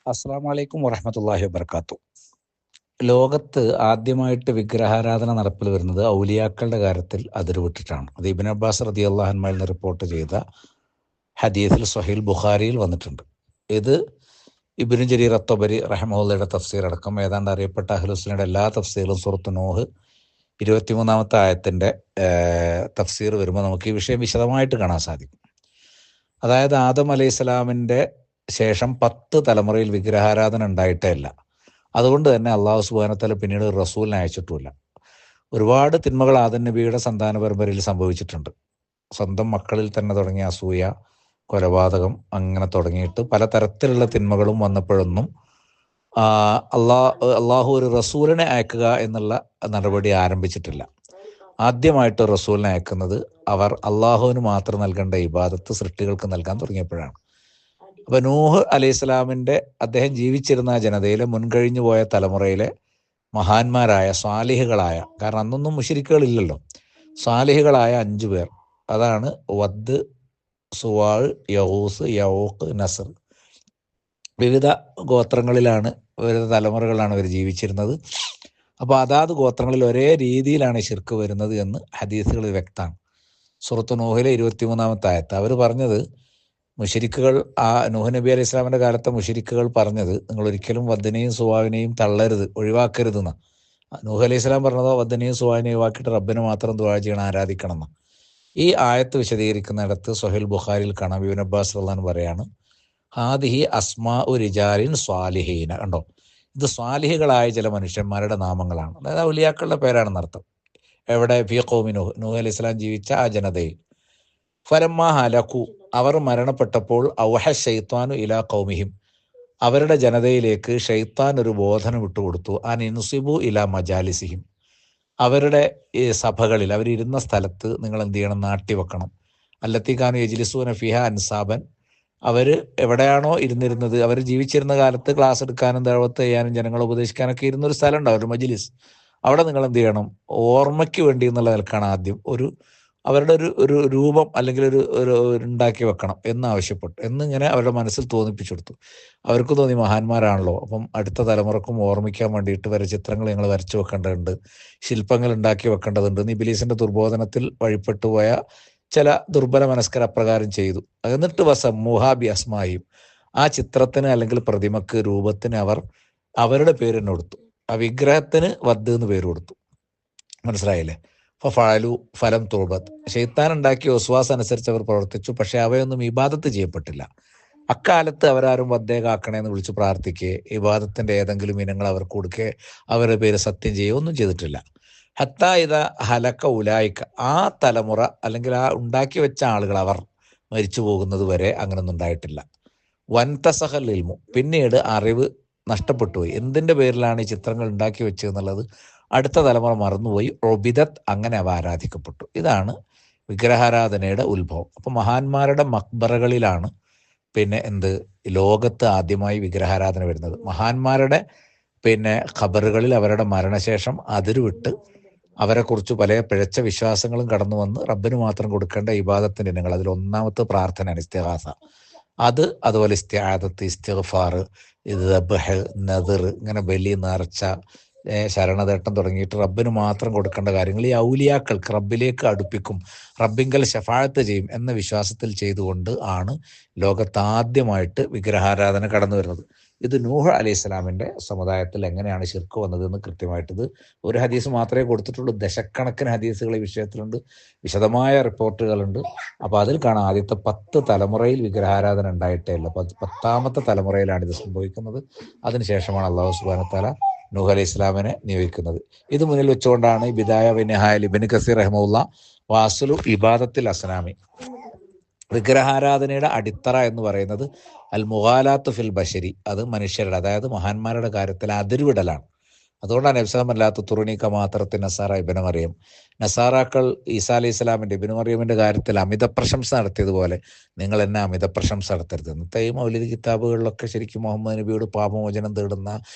അസ്സാം വലൈക്കും വറഹമത്തല്ലാഹി വബർക്കാത്തു. ലോകത്ത് ആദ്യമായിട്ട് വിഗ്രഹാരാധന നടപ്പിൽ വരുന്നത് ഔലിയാക്കളുടെ കാര്യത്തിൽ അതിരുവിട്ടിട്ടാണ്. അത് ഇബ്നു അബ്ബാസ് റളിയല്ലാഹു അൻഹുവിൽ നിന്ന് റിപ്പോർട്ട് ചെയ്ത ഹദീസിൽ സ്വഹീൽ ബുഖാരിയിൽ വന്നിട്ടുണ്ട്. ഇത് ഇബ്നു ജരീർ അത്തബരി റഹിമഹുള്ളയുടെ തഫ്സീർ അടക്കം ഏതാണ്ട് അറിയപ്പെട്ട അഹ്ലുസുന്നയുടെ എല്ലാ തഫ്സീറും സൂറത്ത് നൂഹ് 23-ാമത്തെ ആയത്തിന്റെ തഫ്സീർ വരുമ്പോൾ നമുക്ക് ഈ വിഷയം വിശദമായിട്ട് കാണാൻ സാധിക്കും. അതായത് ആദം അലൈഹി സ്വലാമിന്റെ ശേഷം 10 തലമുറയിൽ വിഗ്രഹാരാധന ഉണ്ടായിട്ടേ ഇല്ല. അതുകൊണ്ട് തന്നെ അള്ളാഹു സുബ്ഹാനഹു വ തആല പിന്നീട് ഒരു റസൂലിനെ അയച്ചിട്ടുമില്ല. ഒരുപാട് തിന്മകൾ ആദം നബിയുടെ സന്താന പരമ്പരയിൽ സംഭവിച്ചിട്ടുണ്ട്. സ്വന്തം മക്കളിൽ തന്നെ തുടങ്ങിയ അസൂയ, കൊലപാതകം, അങ്ങനെ തുടങ്ങിയിട്ട് പലതരത്തിലുള്ള തിന്മകളും വന്നപ്പോഴൊന്നും അള്ളാഹു ഒരു റസൂലിനെ അയക്കുക എന്നുള്ള നടപടി ആരംഭിച്ചിട്ടില്ല. ആദ്യമായിട്ട് റസൂലിനെ അയക്കുന്നത് അവർ അള്ളാഹുവിന് മാത്രം നൽകേണ്ട ഇബാദത്ത് സൃഷ്ടികൾക്ക് നൽകാൻ തുടങ്ങിയപ്പോഴാണ്. അപ്പൊ നൂഹ് അലൈഹി സ്വലാമിന്റെ അദ്ദേഹം ജീവിച്ചിരുന്ന ജനതയിലെ മുൻകഴിഞ്ഞു പോയ തലമുറയിലെ മഹാന്മാരായ സ്വാലിഹുകളായ, കാരണം അന്നൊന്നും മുശ്രിക്കുകളില്ലല്ലോ, സ്വാലിഹുകളായ 5 പേർ, അതാണ് വദ്, സുവാൾ, യഹൂസ്, യൗഖ്, നസർ. വിവിധ ഗോത്രങ്ങളിലാണ്, വിവിധ തലമുറകളാണ് ഇവർ ജീവിച്ചിരുന്നത്. അപ്പോൾ അതാത് ഗോത്രങ്ങളിൽ ഒരേ രീതിയിലാണ് ശിർക്ക് വരുന്നത് എന്ന് ഹദീസുകൾ വ്യക്തമാണ്. സൂറത്ത് നൂഹിലെ 23-ാമത്തെ ആയത്ത് അവർ പറഞ്ഞത്, മുശ്രിക്കുകൾ, നൂഹ് നബി അലൈഹി ഇസ്ലാമിന്റെ കാലത്തെ മുശ്രിക്കുകൾ പറഞ്ഞത്, നിങ്ങൾ ഒരിക്കലും വദ്ദിനെയും സുവാവിനെയും തള്ളരുത്, ഒഴിവാക്കരുതെന്ന്. നൂഹ് അലൈഹി ഇസ്ലാം പറഞ്ഞതോ വദ്ദിനെയും സുവാവിനെയും ഒഴിവാക്കിയിട്ട് റബ്ബിനെ മാത്രം ദുആ ചെയ്യണം, ആരാധിക്കണം എന്ന്. ഈ ആയത്ത് വിശദീകരിക്കുന്നിടത്ത് സ്വഹീൽ ബുഖാരിയിൽ കാണാം, ഇബ്നു അബ്ബാസ് റളിയല്ലാഹു പറയാണ്, ഹാദിഹി അസ്മാഉ റിജാലിൻ സ്വാലിഹീന. കണ്ടോ, ഇത് സ്വാലിഹികളായ ചില മനുഷ്യന്മാരുടെ നാമങ്ങളാണ്, അതായത് ഔലിയാക്കളുടെ പേരാണെന്ന് അർത്ഥം. എവിടെ? ഫീ ഖൗമി നൂഹ്, നൂഹ് അലൈഹി ഇസ്ലാം ജീവിച്ച ആ ജനതയിൽ. ഫലമ്മ ഹലകു, അവർ മരണപ്പെട്ടപ്പോൾ, ഔഹ ശൈത്വാനു ഇലാ ഖൗമിഹിം, അവരുടെ ജനതയിലേക്ക് ഷെയ്ത്താൻ ഒരു ബോധന വിട്ടുകൊടുത്തു, അൻ ഇൻസിബു ഇലാ മജാലിസിഹിം, അവരുടെ ഈ സഭകളിൽ, അവരിരുന്ന സ്ഥലത്ത് നിങ്ങൾ എന്ത് ചെയ്യണം? നാട്ടി വെക്കണം. അല്ലത്തിക്കാനു യജ്ലിസൂന ഫിഹ അൻസാബൻ, അവർ എവിടെയാണോ ഇരുന്നിരുന്നത്, അവർ ജീവിച്ചിരുന്ന കാലത്ത് ക്ലാസ് എടുക്കാനും ദഅവത്ത് ചെയ്യാനും ജനങ്ങളെ ഉപദേശിക്കാനൊക്കെ ഇരുന്നൊരു സ്ഥലം ഉണ്ടാവും, ഒരു മജ്ലിസ്. അവിടെ നിങ്ങൾ എന്ത് ചെയ്യണം? ഓർമ്മയ്ക്ക് വേണ്ടി എന്നുള്ള നിലക്കാണ് ആദ്യം അവരുടെ ഒരു രൂപം അല്ലെങ്കിൽ ഒരു ഉണ്ടാക്കി വെക്കണം എന്നാവശ്യപ്പെട്ടു. എന്നിങ്ങനെ അവരുടെ മനസ്സിൽ തോന്നിപ്പിച്ചു കൊടുത്തു. അവർക്ക് തോന്നി മഹാന്മാരാണല്ലോ, അപ്പം അടുത്ത തലമുറക്കും ഓർമ്മിക്കാൻ വേണ്ടിയിട്ട് വരെ ചിത്രങ്ങൾ ഞങ്ങൾ വരച്ചു വെക്കേണ്ടതുണ്ട്, ശില്പങ്ങൾ ഉണ്ടാക്കി വെക്കേണ്ടതുണ്ട്. ഇബ്ലീസിന്റെ ദുർബോധനത്തിൽ വഴിപ്പെട്ടുപോയ ചില ദുർബല മനസ്കർ അപ്രകാരം ചെയ്തു. എന്നിട്ട് വസമ്മൂഹാബി അസ്മായും, ആ ചിത്രത്തിന് അല്ലെങ്കിൽ പ്രതിമക്ക്, രൂപത്തിന് അവരുടെ പേര് തന്നെ കൊടുത്തു. ആ വിഗ്രഹത്തിന് വദ് എന്ന് പേര് കൊടുത്തു. മനസ്സിലായില്ലേ? ഫഅലു ഫലം തുർബത്ത്, ഷെയ്ത്താൻ ഉണ്ടാക്കിയ ഒസ്വാസ് അനുസരിച്ച് അവർ പ്രവർത്തിച്ചു, പക്ഷെ അവയൊന്നും ഇബാദത്ത് ചെയ്യപ്പെട്ടില്ല. അക്കാലത്ത് അവരാരും വദ്ദേ കാക്കണേന്ന് വിളിച്ച് പ്രാർത്ഥിക്കുകയെ ഇബാദത്തിന്റെ ഏതെങ്കിലും ഇനങ്ങൾ അവർക്ക് കൊടുക്കുകയെ അവരുടെ പേര് സത്യം ചെയ്യുകയോ ഒന്നും ചെയ്തിട്ടില്ല. ഹത്താ ഇദ ഹലക്ക ഉലായിക്ക, ആ തലമുറ അല്ലെങ്കിൽ ആ ഉണ്ടാക്കി വെച്ച ആളുകൾ അവർ മരിച്ചു പോകുന്നത് വരെ അങ്ങനൊന്നും ഉണ്ടായിട്ടില്ല. വൻതസഹൽ ഇൽമു, പിന്നീട് അറിവ് നഷ്ടപ്പെട്ടുപോയി. എന്തിന്റെ പേരിലാണ് ഈ ചിത്രങ്ങൾ ഉണ്ടാക്കി വെച്ചതെന്നുള്ളത് അടുത്ത തലമുറ മറന്നുപോയി. ഒബിദത്ത്, അങ്ങനെ അവ ആരാധിക്കപ്പെട്ടു. ഇതാണ് വിഗ്രഹാരാധനയുടെ ഉത്ഭവം. അപ്പൊ മഹാന്മാരുടെ മക്ബറകളിലാണ് ലോകത്ത് ആദ്യമായി വിഗ്രഹാരാധന വരുന്നത്. മഹാന്മാരുടെ ഖബറുകളിൽ അവരുടെ മരണശേഷം അതിരുവിട്ട് അവരെക്കുറിച്ച് പല പിഴച്ച വിശ്വാസങ്ങളും കടന്നു വന്ന് റബ്ബിന് മാത്രം കൊടുക്കേണ്ട ഇബാദത്തിന്റെ ഇനങ്ങൾ, അതിൽ ഒന്നാമത്തെ പ്രാർത്ഥനയാണ് ഇസ്തിഗാസ. അതുപോലെ ഇസ്തിആദത്ത്, ഇസ്തിഗ്ഫാർ, ദബ്ഹ്, നദർ, ഇങ്ങനെ ബലി, നേർച്ച, ശരണതേട്ടം തുടങ്ങിയിട്ട് റബ്ബിന് മാത്രം കൊടുക്കേണ്ട കാര്യങ്ങൾ ഈ ഔലിയാക്കൾക്ക് റബ്ബിലേക്ക് അടുപ്പിക്കും, റബ്ബിങ്കൽ ശഫാഅത്ത് ചെയ്യും എന്ന വിശ്വാസത്തിൽ ചെയ്തുകൊണ്ട് ആണ് ലോകത്താദ്യമായിട്ട് വിഗ്രഹാരാധന കടന്നു വരുന്നത്. ഇത് നൂഹ് അലൈഹി സ്വലാമിന്റെ സമുദായത്തിൽ എങ്ങനെയാണ് ശിർക്ക് വന്നത് എന്ന് കൃത്യമായിട്ട്, ഇത് ഒരു ഹദീസ് മാത്രമേ കൊടുത്തിട്ടുള്ളൂ, ദശക്കണക്കിന് ഹദീസുകൾ ഈ വിഷയത്തിലുണ്ട്, വിശദമായ റിപ്പോർട്ടുകളുണ്ട്. അപ്പൊ അതിൽ കാണാം, ആദ്യത്തെ 10 തലമുറയിൽ വിഗ്രഹാരാധന ഉണ്ടായിട്ടേ ഇല്ല, 10ാമത്തെ തലമുറയിലാണ് ഇത് സംഭവിക്കുന്നത്. അതിനുശേഷമാണ് അല്ലാഹു സുബ്ഹാനഹു വ തആല നൂഹ് അലൈഹി ഇസ്ലാമിനെ നിയോഗിക്കുന്നത്. ഇത് മുന്നിൽ വെച്ചുകൊണ്ടാണ് ബിദായ വനിഹായ ഇബ്നു കസീർ റഹിമഹുല്ലാ വാസുലു ഇബാദത്തിൽ അസ്നാമി, വിഗ്രഹാരാധനയുടെ അടിത്തറ എന്ന് പറയുന്നത് അൽ മുഗാലാത്ത് ഫിൽ ബശരി, അത് മനുഷ്യരുടെ, അതായത് മഹാന്മാരുടെ കാര്യത്തിൽ അതിരുവിടലാണ്. അതുകൊണ്ടാണ് നബ്സല്ലാത്ത തുറുണീക്ക മാത്രത്തിൽ നസാറ ഇബ്നു മറിയം, നസാറാക്കൾ ഈസാ അലൈഹി സ്വലാമിന്റെ, ഇബ്നു മറിയമിന്റെ കാര്യത്തിൽ അമിത പ്രശംസ നടത്തിയതുപോലെ നിങ്ങൾ എന്നെ അമിത പ്രശംസ നടത്തരുത്. ഇന്നത്തെ ഈ മൗലിദ് കിതാബുകളിലൊക്കെ ശരിക്കും മുഹമ്മദ് നബിയോട് പാപമോചനം തേടുന്ന,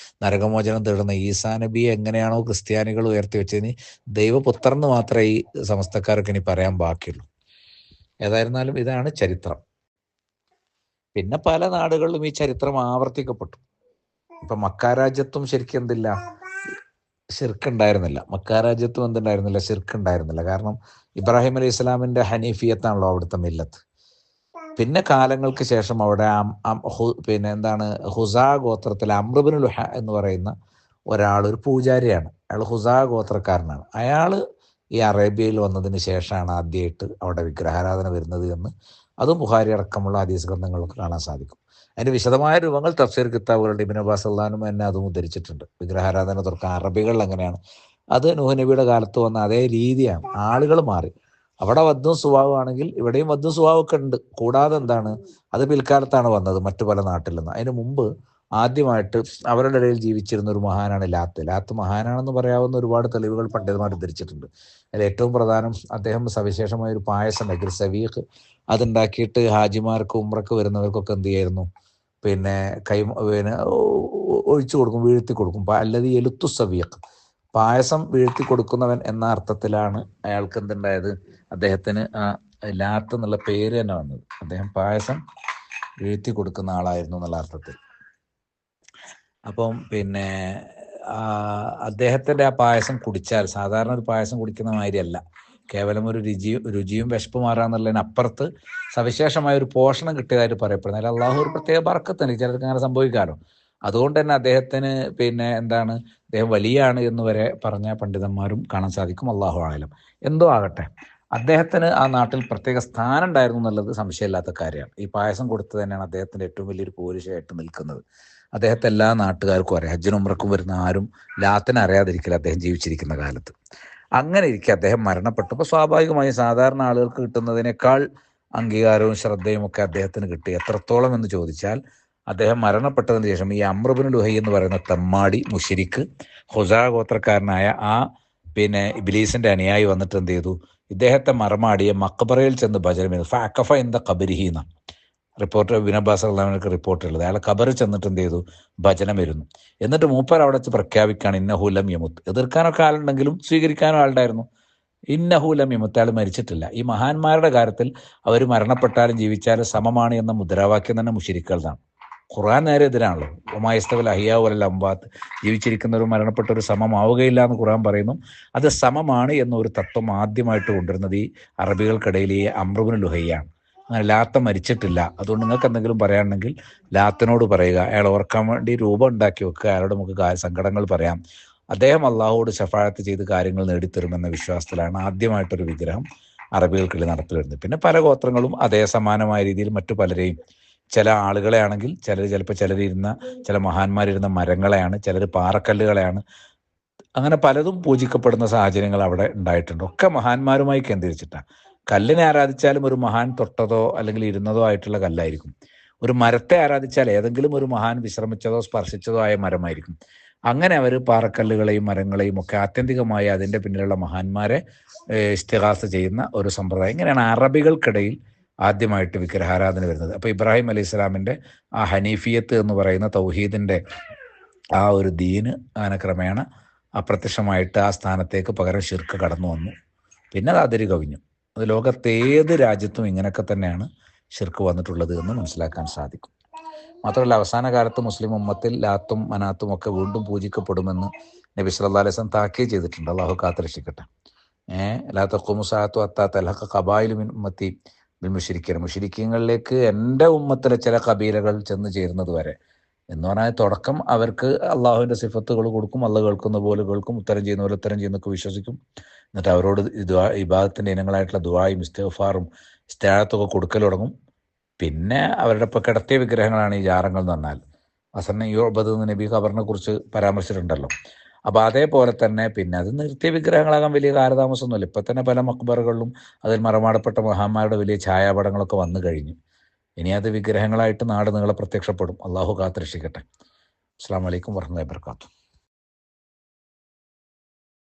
നരകമോചനം തേടുന്ന ഈസാ നബിയെ എങ്ങനെയാണോ ക്രിസ്ത്യാനികൾ ഉയർത്തി വെച്ചതിന് ദൈവപുത്രന്ന് മാത്രമേ ഈ സമസ്തക്കാർക്ക് ഇനി പറയാൻ ബാക്കിയുള്ളൂ. ഏതായിരുന്നാലും ഇതാണ് ചരിത്രം. പിന്നെ പല നാടുകളിലും ഈ ചരിത്രം ആവർത്തിക്കപ്പെട്ടു. ഇപ്പം മക്കാരാജ്യത്തും ശരിക്കും എന്തില്ല, ശിർക്ക് മക്കാരാജ്യത്തും എന്തുണ്ടായിരുന്നില്ല, ശിർക്ക് ഉണ്ടായിരുന്നില്ല. കാരണം ഇബ്രാഹിം അലൈഹി ഇസ്ലാമിൻ്റെ ഹനീഫിയത്താണല്ലോ അവിടുത്തെ മില്ലത്ത്. പിന്നെ കാലങ്ങൾക്ക് ശേഷം അവിടെ പിന്നെ എന്താണ്, ഹുസാ ഗോത്രത്തിലെ അമ്രുബിൻ ലുഹ എന്ന് പറയുന്ന ഒരാൾ, ഒരു പൂജാരിയാണ്. അയാൾ ഹുസാ ഗോത്രക്കാരനാണ്. അയാൾ ഈ അറേബ്യയിൽ വന്നതിന് ശേഷമാണ് ആദ്യമായിട്ട് അവിടെ വിഗ്രഹാരാധന വരുന്നത് എന്ന് അതും ബുഖാരി അടക്കമുള്ള ഹദീസ് ഗ്രന്ഥങ്ങളൊക്കെ കാണാൻ സാധിക്കും. അതിൻ്റെ വിശദമായ രൂപങ്ങൾ തഫ്സീർ കിതാബുകളുടെ ഇബ്നു അബ്ബാസ് അള്ളാനും എന്നെ അതും ഉദ്ധരിച്ചിട്ടുണ്ട്. വിഗ്രഹാരാധന തുറക്കാൻ അറബികളിൽ എങ്ങനെയാണ്, അത് നൂഹ് നബിയുടെ കാലത്ത് വന്ന അതേ രീതിയാണ്. ആളുകൾ മാറി. അവിടെ വദ്ദും സുവാവുമാണെങ്കിൽ ഇവിടെയും വദ്ദും സുവാവൊക്കെ ഉണ്ട്. കൂടാതെ എന്താണ്, അത് പിൽക്കാലത്താണ് വന്നത് മറ്റു പല നാട്ടിൽ നിന്ന്. അതിന് മുമ്പ് ആദ്യമായിട്ട് അവരുടെ ഇടയിൽ ജീവിച്ചിരുന്ന ഒരു മഹാനാണ് ലാത്ത്. ലാത്ത് മഹാനാണെന്ന് പറയാവുന്ന ഒരുപാട് തെളിവുകൾ പണ്ഡിതന്മാർ ഉദ്ധരിച്ചിട്ടുണ്ട്. അതിൽ ഏറ്റവും പ്രധാനം, അദ്ദേഹം സവിശേഷമായ ഒരു പായസം സവീഖ് അതുണ്ടാക്കിയിട്ട് ഹാജിമാർക്ക് ഉംറക്ക് വരുന്നവർക്കൊക്കെ എന്ത് ചെയ്യായിരുന്നു, പിന്നെ ഒഴിച്ചു കൊടുക്കും, വീഴ്ത്തി കൊടുക്കും. അല്ലത് എലുത്തു സവീഖ്, പായസം വീഴ്ത്തി കൊടുക്കുന്നവൻ എന്ന അർത്ഥത്തിലാണ് അയാൾക്ക് എന്തുണ്ടായത്, അദ്ദേഹത്തിന് ആ ലാത്ത് എന്നുള്ള പേര് തന്നെ വന്നത്. അദ്ദേഹം പായസം വീഴ്ത്തി കൊടുക്കുന്ന ആളായിരുന്നു എന്നുള്ള അർത്ഥത്തിൽ. അപ്പം പിന്നെ അദ്ദേഹത്തിൻ്റെ ആ പായസം കുടിച്ചാൽ സാധാരണ ഒരു പായസം കുടിക്കുന്ന മാതിരിയല്ല, കേവലം ഒരു രുചിയും വിശപ്പ് മാറാന്നുള്ളതിനപ്പുറത്ത് സവിശേഷമായ ഒരു പോഷണം കിട്ടിയതായിട്ട് പറയപ്പെടുന്നത്. അതിൽ അള്ളാഹു ഒരു പ്രത്യേക ബർക്കത്ത് ഉണ്ട്. ചിലർക്ക് അങ്ങനെ സംഭവിക്കാമല്ലോ. അതുകൊണ്ട് തന്നെ അദ്ദേഹത്തിന് പിന്നെ എന്താണ്, അദ്ദേഹം വലിയാണ് എന്ന് വരെ പറഞ്ഞ പണ്ഡിതന്മാരും കാണാൻ സാധിക്കും. അള്ളാഹു ആലം. എന്തോ ആകട്ടെ, അദ്ദേഹത്തിന് ആ നാട്ടിൽ പ്രത്യേക സ്ഥാനം ഉണ്ടായിരുന്നു എന്നുള്ളത് സംശയമില്ലാത്ത കാര്യമാണ്. ഈ പായസം കൊടുത്തത് തന്നെയാണ് അദ്ദേഹത്തിൻ്റെ ഏറ്റവും വലിയൊരു പോരിശയായിട്ട് നിൽക്കുന്നത്. അദ്ദേഹത്തെ എല്ലാ നാട്ടുകാർക്കും അറിയാം. ഹജ്ജിനും ഉംറക്കും വരുന്ന ആരും ലാത്തിനെ അറിയാതിരിക്കില്ല അദ്ദേഹം ജീവിച്ചിരിക്കുന്ന കാലത്ത്. അങ്ങനെ ഇരിക്കെ അദ്ദേഹം മരണപ്പെട്ടപ്പോൾ സ്വാഭാവികമായും സാധാരണ ആളുകൾക്ക് കിട്ടുന്നതിനേക്കാൾ അംഗീകാരവും ശ്രദ്ധയും ഒക്കെ അദ്ദേഹത്തിന് കിട്ടി. എത്രത്തോളം എന്ന് ചോദിച്ചാൽ, അദ്ദേഹം മരണപ്പെട്ടതിന് ശേഷം ഈ അമ്രുബിൻ ലുഹൈ എന്ന് പറയുന്ന തെമ്മാടി മുശ്രിക്ക് ഹുസാ ഗോത്രക്കാരനായ ആ പിന്നെ ഇബ്ലീസിന്റെ അനുയായി വന്നിട്ട് എന്ത് ചെയ്തു, ഇദ്ദേഹത്തെ മറമാടിയെ മക്ബറയിൽ ചെന്ന് ഭജനം ഫഅഖഫ ഇൻദ ഖബരിഹീന റിപ്പോർട്ടർ ഇബ്നു അബ്ബാസ് അള്ളാഹുവിനൊക്കെ റിപ്പോർട്ടുള്ളത്. അയാളെ ഖബറിൽ ചെന്നിട്ട് എന്ത് ചെയ്തു, ഭജനം വരുന്നു. എന്നിട്ട് മൂപ്പർ അവിടെ വെച്ച് പ്രഖ്യാപിക്കുകയാണ്, ഇന്നഹു ലം യമുത്ത്. എതിർക്കാനൊക്കെ ആളുണ്ടെങ്കിലും സ്വീകരിക്കാനും ആളുണ്ടായിരുന്നു. ഇന്നഹു ലം യമുത്ത്, അയാൾ മരിച്ചിട്ടില്ല. ഈ മഹാന്മാരുടെ കാര്യത്തിൽ അവർ മരണപ്പെട്ടാലും ജീവിച്ചാലും സമമാണ് എന്ന മുദ്രാവാക്യം തന്നെ മുശ്രിക്കുകളാണ്. ഖുർആൻ നേരെ എതിരാണല്ലോ. ഒമായസ്തവൽ അഹിയാ വൽ അംവാത്ത്, ജീവിച്ചിരിക്കുന്നവരും മരണപ്പെട്ടവർ സമമാവുകയില്ല എന്ന് ഖുർആൻ പറയുന്നു. അത് സമമാണ് എന്നൊരു തത്വം ആദ്യമായിട്ട് കൊണ്ടുവരുന്നത് ഈ അറബികൾക്കിടയിൽ ഈ അമ്രുബിൻ ലുഹയ്യാണ്. അങ്ങനെ ലാത്ത മരിച്ചിട്ടില്ല. അതുകൊണ്ട് നിങ്ങൾക്ക് എന്തെങ്കിലും പറയാനുണ്ടെങ്കിൽ ലാത്തിനോട് പറയുക. അയാൾ ഓർക്കാൻ വേണ്ടി രൂപം ഉണ്ടാക്കി വെക്കുക. അയാളോട് നമുക്ക് സങ്കടങ്ങൾ പറയാം. അദ്ദേഹം അള്ളാഹുവോട് ശഫാഅത്ത് ചെയ്ത് കാര്യങ്ങൾ നേടിത്തരുമെന്ന വിശ്വാസത്തിലാണ് ആദ്യമായിട്ടൊരു വിഗ്രഹം അറബികൾക്കിടയിൽ നടത്തി വരുന്നത്. പിന്നെ പല ഗോത്രങ്ങളും അതേ സമാനമായ രീതിയിൽ മറ്റു പലരെയും, ചില ആളുകളെ ആണെങ്കിൽ ചിലപ്പോൾ ചിലരിരുന്ന ചില മഹാന്മാരിരുന്ന മരങ്ങളെയാണ്, ചിലർ പാറക്കല്ലുകളെയാണ്, അങ്ങനെ പലതും പൂജിക്കപ്പെടുന്ന സാഹചര്യങ്ങൾ അവിടെ ഉണ്ടായിട്ടുണ്ട്. ഒക്കെ മഹാന്മാരുമായി കേന്ദ്രീകരിച്ചിട്ടാണ്. കല്ലിനെ ആരാധിച്ചാലും ഒരു മഹാൻ തൊട്ടതോ അല്ലെങ്കിൽ ഇരുന്നതോ ആയിട്ടുള്ള കല്ലായിരിക്കും. ഒരു മരത്തെ ആരാധിച്ചാൽ ഏതെങ്കിലും ഒരു മഹാൻ വിശ്രമിച്ചതോ സ്പർശിച്ചതോ ആയ മരമായിരിക്കും. അങ്ങനെ അവർ പാറക്കല്ലുകളെയും മരങ്ങളെയും ഒക്കെ ആത്യന്തികമായി അതിൻ്റെ പിന്നിലുള്ള മഹാന്മാരെ ഇസ്തിഗാസ ചെയ്യുന്ന ഒരു സമ്പ്രദായം. ഇങ്ങനെയാണ് അറബികൾക്കിടയിൽ ആദ്യമായിട്ട് വിഗ്രഹാരാധന വരുന്നത്. അപ്പോൾ ഇബ്രാഹിം അലൈഹി സ്വലാമിൻ്റെ ആ ഹനീഫിയത്ത് എന്ന് പറയുന്ന തൗഹീദിൻ്റെ ആ ഒരു ദീന് അങ്ങനെ ക്രമേണ അപ്രത്യക്ഷമായിട്ട് ആ സ്ഥാനത്തേക്ക് പകരം ശിർക്ക് കടന്നു വന്നു. പിന്നെ അത് അതിര് കവിഞ്ഞു. അത് ലോകത്തേത് രാജ്യത്തും ഇങ്ങനെയൊക്കെ തന്നെയാണ് ശിർക്ക് വന്നിട്ടുള്ളത് എന്ന് മനസ്സിലാക്കാൻ സാധിക്കും. മാത്രമല്ല, അവസാന കാലത്ത് മുസ്ലിം ഉമ്മത്തിൽ ലാത്തും മനാത്തും ഒക്കെ വീണ്ടും പൂജിക്കപ്പെടുമെന്ന് നബി സല്ലല്ലാഹു അലൈഹി വസല്ലം താക്കീത് ചെയ്തിട്ടുണ്ട്. അള്ളാഹു കാത്തുരക്ഷിക്കട്ടെ. ലാ തഖൂമു സഅത്തു ഹത്താ തൽഹഖ ഖബായിലു മിൻ ഉമ്മത്തി ബിൽ മുശ്രിക്കീൻ, മുശ്രിക്കീങ്ങളിലേക്ക് എൻ്റെ ഉമ്മത്തിലെ ചില കബീലകൾ ചെന്ന് ചേരുന്നത് വരെ എന്ന് പറഞ്ഞാൽ, തുടക്കം അവർക്ക് അള്ളാഹുവിൻ്റെ സിഫത്തുകൾ കൊടുക്കും, അള്ളാഹ് കേൾക്കുന്ന പോലെ കേൾക്കും, ഉത്തരം ചെയ്യുന്ന പോലെ ഉത്തരം ചെയ്യുന്നൊക്കെ വിശ്വസിക്കും. എന്നിട്ട് അവരോട് ഇബാദത്തിൻ്റെ ഇനങ്ങളായിട്ടുള്ള ദുആയും ഇസ്തിഗ്ഫാറും ഇസ്തിആനത്തൊക്കെ കൊടുക്കൽ തുടങ്ങും. പിന്നെ അവരുടെ ഇപ്പോൾ കിടത്തിയ വിഗ്രഹങ്ങളാണ് ഈ ജാറങ്ങൾ എന്ന് പറഞ്ഞാൽ. അസന്ന യുഅബദ് എന്ന് നബി ഖബറിനെ കുറിച്ച് പരാമർശിച്ചിട്ടുണ്ടല്ലോ. അപ്പോൾ അതേപോലെ തന്നെ പിന്നെ അത് നിർത്തിയ വിഗ്രഹങ്ങളാകാൻ വലിയ കാലതാമസമൊന്നുമില്ല. ഇപ്പം തന്നെ പല മക്ബറുകളിലും അതിൽ മറമാടപ്പെട്ട മഹാന്മാരുടെ വലിയ ഛായാപടങ്ങളൊക്കെ വന്നു കഴിഞ്ഞു. ഇനി അത് വിഗ്രഹങ്ങളായിട്ട് നാട് നീളെ പ്രത്യക്ഷപ്പെടും. അള്ളാഹു കാത്തുരക്ഷിക്കട്ടെ. അസ്സലാമു അലൈക്കും വറഹ്മത്തുള്ളാഹി വബറകാതുഹു.